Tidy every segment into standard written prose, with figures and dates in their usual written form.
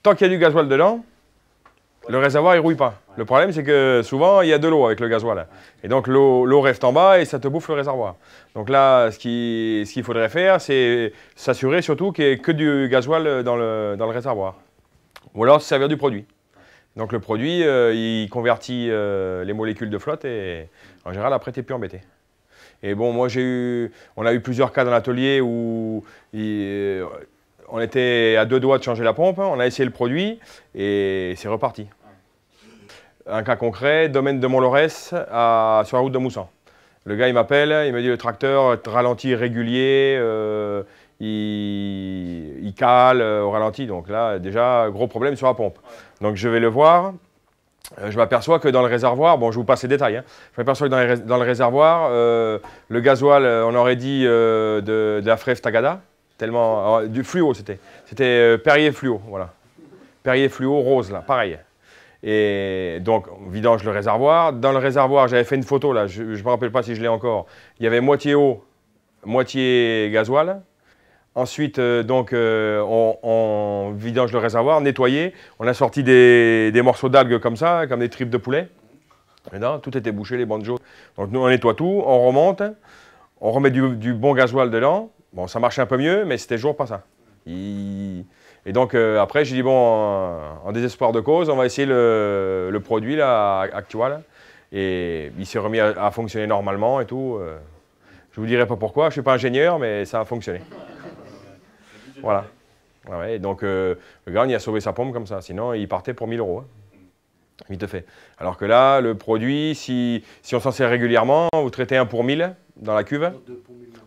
tant qu'il y a du gasoil dedans, le réservoir, il ne rouille pas. Le problème, c'est que souvent, il y a de l'eau avec le gasoil. Et donc, l'eau reste en bas et ça te bouffe le réservoir. Donc là, ce qu'il faudrait faire, c'est s'assurer surtout qu'il n'y ait que du gasoil dans le réservoir. Ou alors, se servir du produit. Donc, le produit, il convertit les molécules de flotte et en général, après, tu n'es plus embêté. Et bon, moi, on a eu plusieurs cas dans l'atelier où on était à 2 doigts de changer la pompe, on a essayé le produit et c'est reparti. Un cas concret, domaine de Mont-Lorès, sur la route de Moussan. Le gars, il m'appelle, il me dit le tracteur ralenti régulier, il cale au ralenti. Donc là, déjà, gros problème sur la pompe. Donc je vais le voir. Je m'aperçois que dans le réservoir, bon, je vous passe les détails, hein. Je m'aperçois que dans le réservoir, le gasoil, on aurait dit de la Frève Tagada, tellement, du fluo c'était. C'était Perrier fluo, voilà. Perrier fluo rose, là, pareil. Et donc, on vidange le réservoir. Dans le réservoir, j'avais fait une photo, là, je ne me rappelle pas si je l'ai encore. Il y avait moitié eau, moitié gasoil. Ensuite, on vidange le réservoir, nettoyé. On a sorti des morceaux d'algues comme ça, comme des tripes de poulet. Et là, tout était bouché, les bandes jaunes. Donc nous, on nettoie tout, on remonte, on remet du bon gasoil dedans. Bon, ça marchait un peu mieux, mais c'était toujours pas ça. Et donc après, j'ai dit, bon, en désespoir de cause, on va essayer le produit là, actuel. Et il s'est remis à fonctionner normalement et tout. Je ne vous dirai pas pourquoi, je ne suis pas ingénieur, mais ça a fonctionné. Voilà. Ouais, et donc, le gars, il a sauvé sa pompe comme ça. Sinon, il partait pour 1 000 €. Hein. Vite fait. Alors que là, le produit, si on s'en sert régulièrement, vous traitez 1 pour 1000 dans la cuve.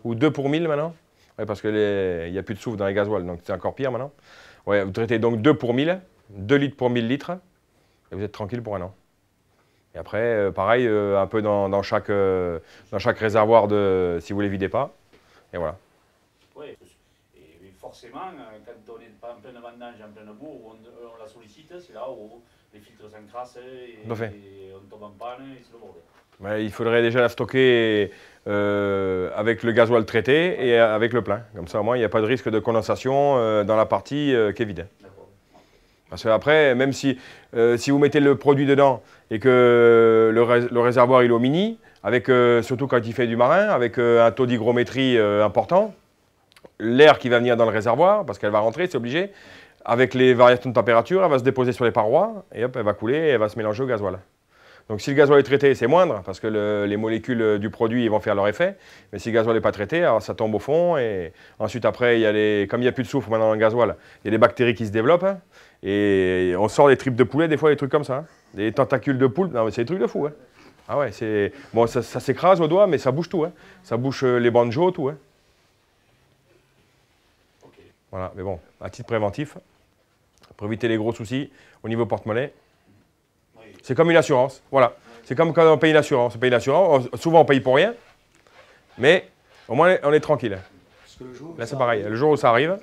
Ou 2 pour 1000 maintenant. Ouais, parce qu'il n'y a plus de soufre dans les gasoils, donc c'est encore pire maintenant. Ouais, vous traitez donc 2 pour 1000, 2 litres pour 1000 litres. Et vous êtes tranquille pour 1 an. Et après, pareil, un peu dans chaque réservoir si vous ne les videz pas. Et voilà. Oui, et forcément, quand on est pas en pleine vendange, en pleine bourre, on la sollicite, c'est là où les filtres s'encrassent et on tombe en panne et c'est le bordel. Mais il faudrait déjà la stocker avec le gasoil traité et avec le plein. Comme ça, au moins, il n'y a pas de risque de condensation dans la partie qui est vide. Parce qu'après, même si vous mettez le produit dedans et que le réservoir il est au mini, avec, surtout quand il fait du marin, avec un taux d'hygrométrie important, l'air qui va venir dans le réservoir, parce qu'elle va rentrer, c'est obligé, avec les variations de température, elle va se déposer sur les parois et hop, elle va couler et elle va se mélanger au gasoil. Donc si le gasoil est traité, c'est moindre, parce que les molécules du produit ils vont faire leur effet. Mais si le gasoil n'est pas traité, alors ça tombe au fond. Et ensuite, après, comme il n'y a plus de soufre maintenant dans le gasoil, il y a des bactéries qui se développent. Hein, et on sort des tripes de poulet, des fois des trucs comme ça. Hein, des tentacules de poule, non mais c'est des trucs de fou. Hein. Ah ouais, bon, ça s'écrase au doigt, mais ça bouge tout. Hein. Ça bouge les banjos, tout. Hein. Voilà, mais bon, à titre préventif, pour éviter les gros soucis au niveau porte-monnaie. C'est comme une assurance, voilà. C'est comme quand on paye une assurance. On paye une assurance, souvent on paye pour rien, mais au moins on est tranquille. Là c'est pareil, le jour où ça arrive,